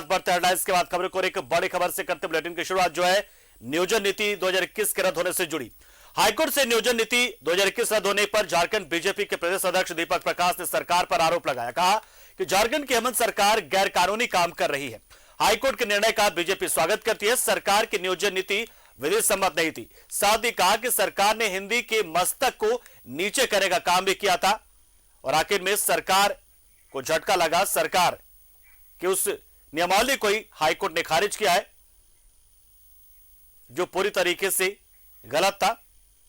बढ़ते हेडलाइंस के बाद खबर को एक बड़ी खबर से करते बुलेटिन की शुरुआत जो है नियोजन नीति 2021 के रद्द होने से जुड़ी। हाईकोर्ट से नियोजन नीति 2021 रद्द होने पर झारखंड बीजेपी के प्रदेश अध्यक्ष दीपक प्रकाश ने सरकार पर आरोप लगाया। कहा कि झारखंड की हेमंत सरकार गैर कानूनी काम कर रही है। हाईकोर्ट के निर्णय का बीजेपी स्वागत करती है। सरकार की नियोजन नीति विधि सम्मत नहीं थी। साथ ही कहा कि सरकार ने हिंदी के मस्तक को नीचे करने का काम भी किया था और आखिर में सरकार को झटका लगा। सरकार के उस नियमावली को ही हाईकोर्ट ने खारिज किया है जो पूरी तरीके से गलत था।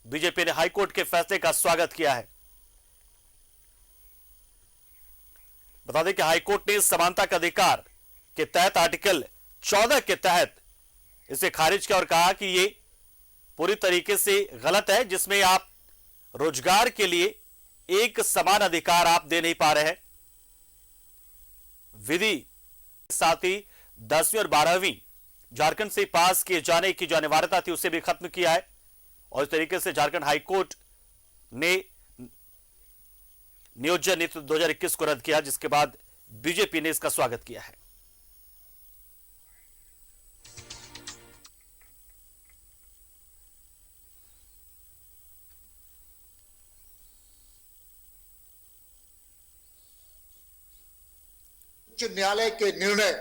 बीजेपी ने हाईकोर्ट के फैसले का स्वागत किया है। बता दें कि हाईकोर्ट ने समानता के अधिकार के तहत आर्टिकल 14 के तहत इसे खारिज किया और कहा कि ये पूरी तरीके से गलत है, जिसमें आप रोजगार के लिए एक समान अधिकार आप दे नहीं पा रहे हैं। विधि साथ ही 10वीं और 12वीं झारखंड से पास किए जाने की जो अनिवार्यता थी उसे भी खत्म किया है और इस तरीके से झारखंड हाईकोर्ट ने नियोजन नीति 2021 को रद्द किया, जिसके बाद बीजेपी ने इसका स्वागत किया है। उच्च न्यायालय के निर्णय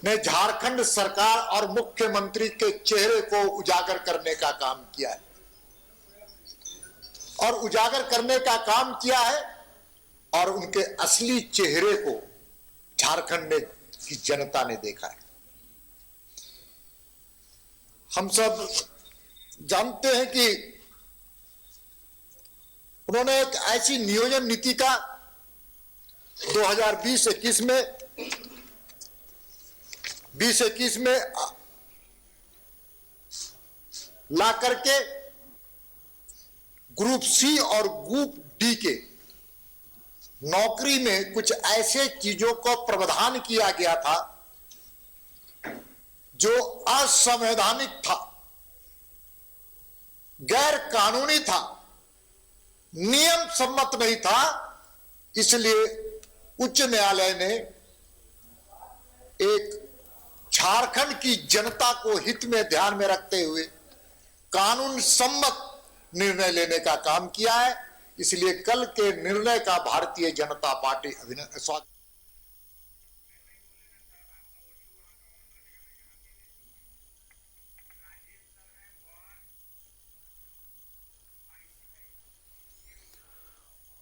ने झारखंड सरकार और मुख्यमंत्री के चेहरे को उजागर करने का काम किया है और उजागर करने का काम किया है और उनके असली चेहरे को झारखंड की जनता ने देखा है। हम सब जानते हैं कि उन्होंने एक ऐसी नियोजन नीति का 2020-21 में ला करके ग्रुप सी और ग्रुप डी के नौकरी में कुछ ऐसे चीजों को प्रावधान किया गया था जो असंवैधानिक था, गैर कानूनी था, नियम सम्मत नहीं था। इसलिए उच्च न्यायालय ने एक झारखंड की जनता को हित में ध्यान में रखते हुए कानून सम्मत निर्णय लेने का काम किया है। इसलिए कल के निर्णय का भारतीय जनता पार्टी स्वागत।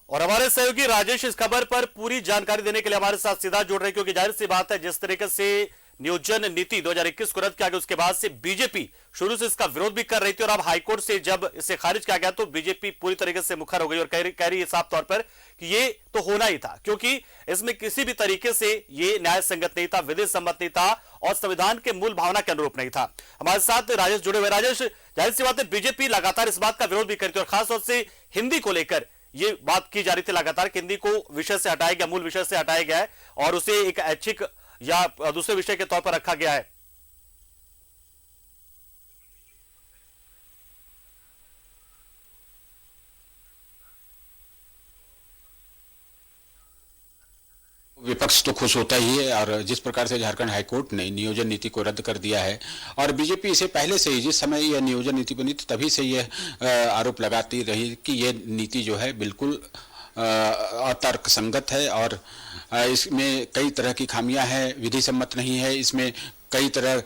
और हमारे सहयोगी राजेश इस खबर पर पूरी जानकारी देने के लिए हमारे साथ सीधा जुड़ रहे हैं, क्योंकि जाहिर सी बात है जिस तरीके से नियोजन नीति 2021 को रद्द किया गया उसके बाद से बीजेपी शुरू से इसका विरोध भी कर रही थी और अब हाईकोर्ट से जब इसे खारिज किया गया तो बीजेपी पूरी तरीके से मुखर हो गई और कह रही है साफ तौर पर कि ये तो होना ही था, क्योंकि इसमें किसी भी तरीके से ये न्याय संगत नहीं था, विधि सम्मत नहीं था और संविधान के मूल भावना के अनुरूप नहीं था। हमारे साथ राजेश जुड़े हुए। राजेश, जाहिर सी बात है बीजेपी लगातार इस बात का विरोध भी करती है और खासतौर से हिंदी को लेकर ये बात की जा रही थी लगातार कि हिंदी को विषय से हटाया गया, मूल विषय से हटाया गया है और उसे एक ऐच्छिक या दूसरे विषय के तौर पर रखा गया है। विपक्ष तो खुश होता ही है और जिस प्रकार से झारखंड हाईकोर्ट ने नियोजन नीति को रद्द कर दिया है और बीजेपी इसे पहले से ही जिस समय यह नियोजन नीति बनी थी तभी से यह आरोप लगाती रही कि यह नीति जो है बिल्कुल अतर्क संगत है और इसमें कई तरह की खामियां हैं, विधि सम्मत नहीं है, इसमें कई तरह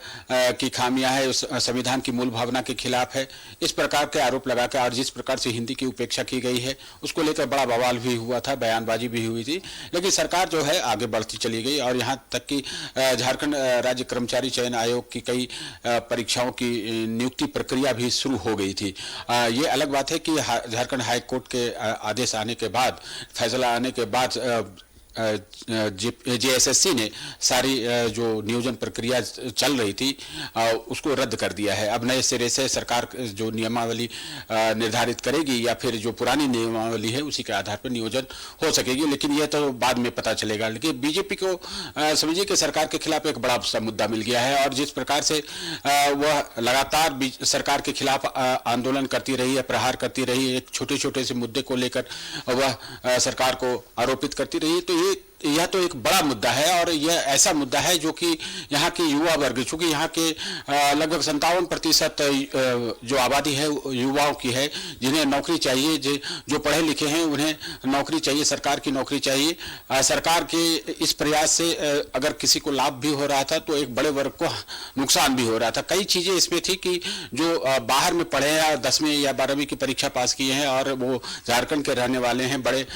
की खामियां हैं, उस संविधान की मूल भावना के खिलाफ है। इस प्रकार के आरोप लगाकर और जिस प्रकार से हिंदी की उपेक्षा की गई है उसको लेकर बड़ा बवाल भी हुआ था, बयानबाजी भी हुई थी, लेकिन सरकार जो है आगे बढ़ती चली गई और यहाँ तक कि झारखंड राज्य कर्मचारी चयन आयोग की कई परीक्षाओं की नियुक्ति प्रक्रिया भी शुरू हो गई थी। ये अलग बात है कि झारखंड हाईकोर्ट के आदेश आने के बाद, फैसला आने के बाद जेएसएससी ने सारी जो नियोजन प्रक्रिया चल रही थी उसको रद्द कर दिया है। अब नए सिरे से सरकार जो नियमावली निर्धारित करेगी या फिर जो पुरानी नियमावली है उसी के आधार पर नियोजन हो सकेगी, लेकिन यह तो बाद में पता चलेगा। लेकिन बीजेपी को समझिए कि सरकार के खिलाफ एक बड़ा सा मुद्दा मिल गया है और जिस प्रकार से वह लगातार सरकार के खिलाफ आंदोलन करती रही है, प्रहार करती रही है, एक छोटे छोटे से मुद्दे को लेकर वह सरकार को आरोपित करती रही है, तो ये यह तो एक बड़ा मुद्दा है और यह ऐसा मुद्दा है जो कि यहाँ के युवा वर्ग, चूंकि यहाँ के लगभग 57% जो आबादी है युवाओं की है, जिन्हें नौकरी चाहिए, जो पढ़े लिखे हैं उन्हें नौकरी चाहिए, सरकार की नौकरी चाहिए। सरकार के इस प्रयास से अगर किसी को लाभ भी हो रहा था तो एक बड़े वर्ग को नुकसान भी हो रहा था। कई चीजें इसमें थी कि जो बाहर में पढ़े हैं और 10वीं या 12वीं की परीक्षा पास किए हैं और वो झारखंड के रहने वाले हैं, बड़े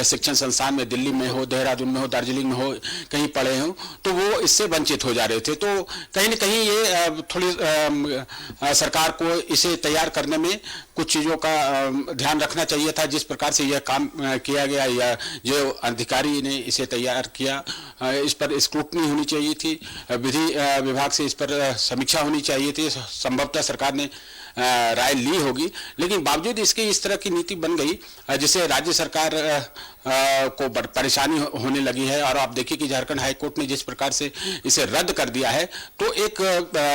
शिक्षण संस्थान में दिल्ली में हो, देहरादून में हो, दार्जिलिंग में हो, कहीं पढ़े हो, तो वो इससे वंचित हो जा रहे थे। तो कहीं न कहीं ये थोड़ी सरकार को इसे तैयार करने में कुछ चीजों का ध्यान रखना चाहिए था। जिस प्रकार से यह काम किया गया या जो अधिकारी ने इसे तैयार किया, इस पर स्क्रूटनी होनी चाहिए थी, विधि विभाग से इस पर समीक्षा होनी चाहिए थी। संभवतः सरकार ने राय ली होगी, लेकिन बावजूद इसके इस तरह की नीति बन गई जिससे राज्य सरकार को परेशानी होने लगी है। और आप देखिए कि झारखंड हाईकोर्ट ने जिस प्रकार से इसे रद्द कर दिया है, तो एक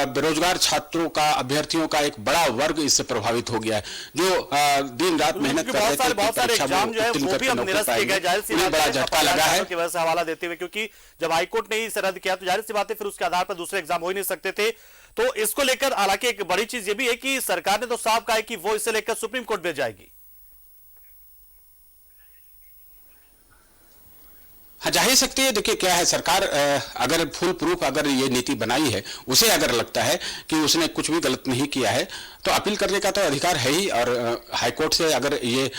बेरोजगार छात्रों का, अभ्यर्थियों का एक बड़ा वर्ग इससे प्रभावित हो गया है, जो दिन रात मेहनत कर रहे थे। बहुत सारे एग्जाम जो है वो भी अब निरस्त किए गए, जाहिर सी बात है, बड़ा झटका लगा है की वजह से हवाला देते हुए, क्योंकि जब हाईकोर्ट ने इसे रद्द किया तो जाहिर सी बात है फिर उसके आधार पर दूसरे एग्जाम हो ही नहीं सकते थे। तो इसको लेकर हालांकि एक बड़ी चीज ये भी है कि सरकार ने तो साफ कहा है कि वो इसे लेकर सुप्रीम कोर्ट में जाएगी। हाँ, जा ही सकती है। देखिए क्या है, सरकार अगर फुल प्रूफ अगर ये नीति बनाई है, उसे अगर लगता है कि उसने कुछ भी गलत नहीं किया है तो अपील करने का तो अधिकार है ही। और हाईकोर्ट से अगर ये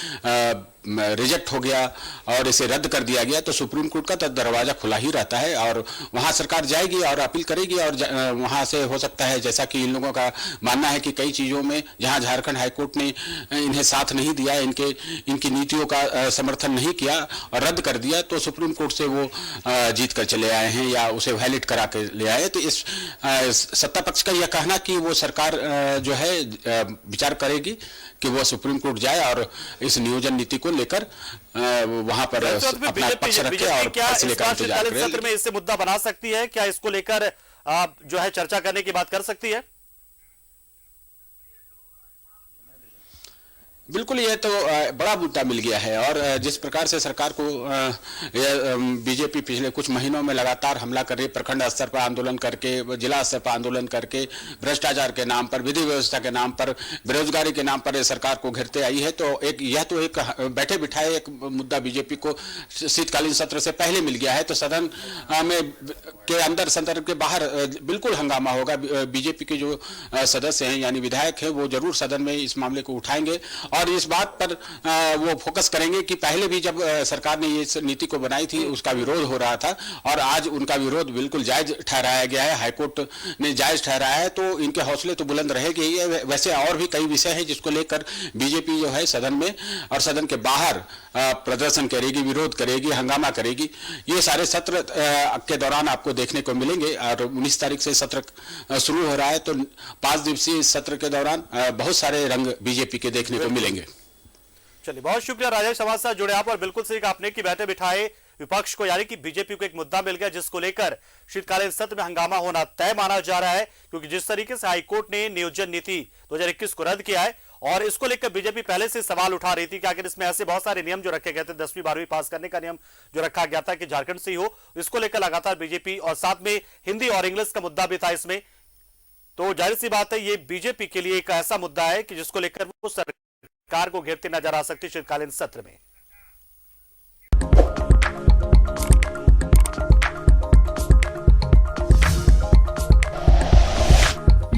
रिजेक्ट हो गया और इसे रद्द कर दिया गया तो सुप्रीम कोर्ट का तो दरवाजा खुला ही रहता है और वहां सरकार जाएगी और अपील करेगी। और वहां से हो सकता है, जैसा कि इन लोगों का मानना है कि कई चीजों में जहां झारखंड हाईकोर्ट ने इन्हें साथ नहीं दिया, इनकी नीतियों का समर्थन नहीं किया और रद्द कर दिया, तो सुप्रीम कोर्ट से वो जीत कर चले आए हैं या उसे वैलिड करा के ले आए। तो इस सत्ता पक्ष का यह कहना कि वो सरकार जो है विचार करेगी कि वो सुप्रीम कोर्ट जाए और इस नियोजन नीति को लेकर वहां पर अपना पक्ष रखे और फैसले का इंतजार करे। सत्र में इससे मुद्दा बना सकती है क्या? इसको लेकर जो है चर्चा करने की बात कर सकती है? बिल्कुल, ये तो बड़ा मुद्दा मिल गया है। और जिस प्रकार से सरकार को बीजेपी पिछले कुछ महीनों में लगातार हमला कर रही, प्रखंड स्तर पर आंदोलन करके, जिला स्तर पर आंदोलन करके, भ्रष्टाचार के नाम पर, विधि व्यवस्था के नाम पर, बेरोजगारी के नाम पर सरकार को घेरते आई है, तो यह तो एक बैठे बिठाए एक मुद्दा बीजेपी को शीतकालीन सत्र से पहले मिल गया है। तो सदन में के अंदर, सदन के बाहर बिल्कुल हंगामा होगा। बीजेपी के जो सदस्य हैं यानी विधायक हैं, वो जरूर सदन में इस मामले को उठाएंगे और इस बात पर वो फोकस करेंगे कि पहले भी जब सरकार ने ये नीति को बनाई थी उसका विरोध हो रहा था और आज उनका विरोध बिल्कुल जायज ठहराया गया है, हाईकोर्ट ने जायज ठहराया है, तो इनके हौसले तो बुलंद रहेंगे। वैसे और भी कई विषय हैं जिसको लेकर बीजेपी जो है सदन में और सदन के बाहर प्रदर्शन करेगी, विरोध करेगी, हंगामा करेगी। ये सारे सत्र के दौरान आपको देखने को मिलेंगे और 19 तारीख से सत्र शुरू हो रहा है, तो 5 दिवसीय सत्र के दौरान बहुत सारे रंग बीजेपी के देखने को मिलेंगे। चलिए, बहुत शुक्रिया राजेश, हमारे साथ जुड़े आप। और बिल्कुल सही कहा आपने कि बैठे बिठाए विपक्ष को, यानी कि बीजेपी को एक मुद्दा मिल गया जिसको लेकर शीतकालीन सत्र में हंगामा होना तय माना जा रहा है, क्योंकि जिस तरीके से हाईकोर्ट ने नियोजन नीति 2021 को रद्द किया है और इसको लेकर बीजेपी पहले से सवाल उठा रही थी कि आखिर इसमें ऐसे बहुत सारे नियम जो रखे गए थे, 10वीं 12वीं पास करने का नियम जो रखा गया था कि झारखंड से ही हो, इसको लेकर लगातार बीजेपी, और साथ में हिंदी और इंग्लिश का मुद्दा भी था इसमें। तो जाहिर सी बात है ये बीजेपी के लिए एक ऐसा मुद्दा है कि जिसको लेकर वो सरकार को घेरते नजर आ सकती शीतकालीन सत्र में।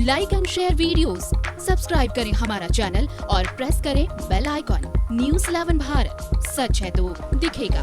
Like and share videos, subscribe करें हमारा चैनल और प्रेस करें बेल आइकॉन। न्यूज़ 11 भारत, सच है तो दिखेगा।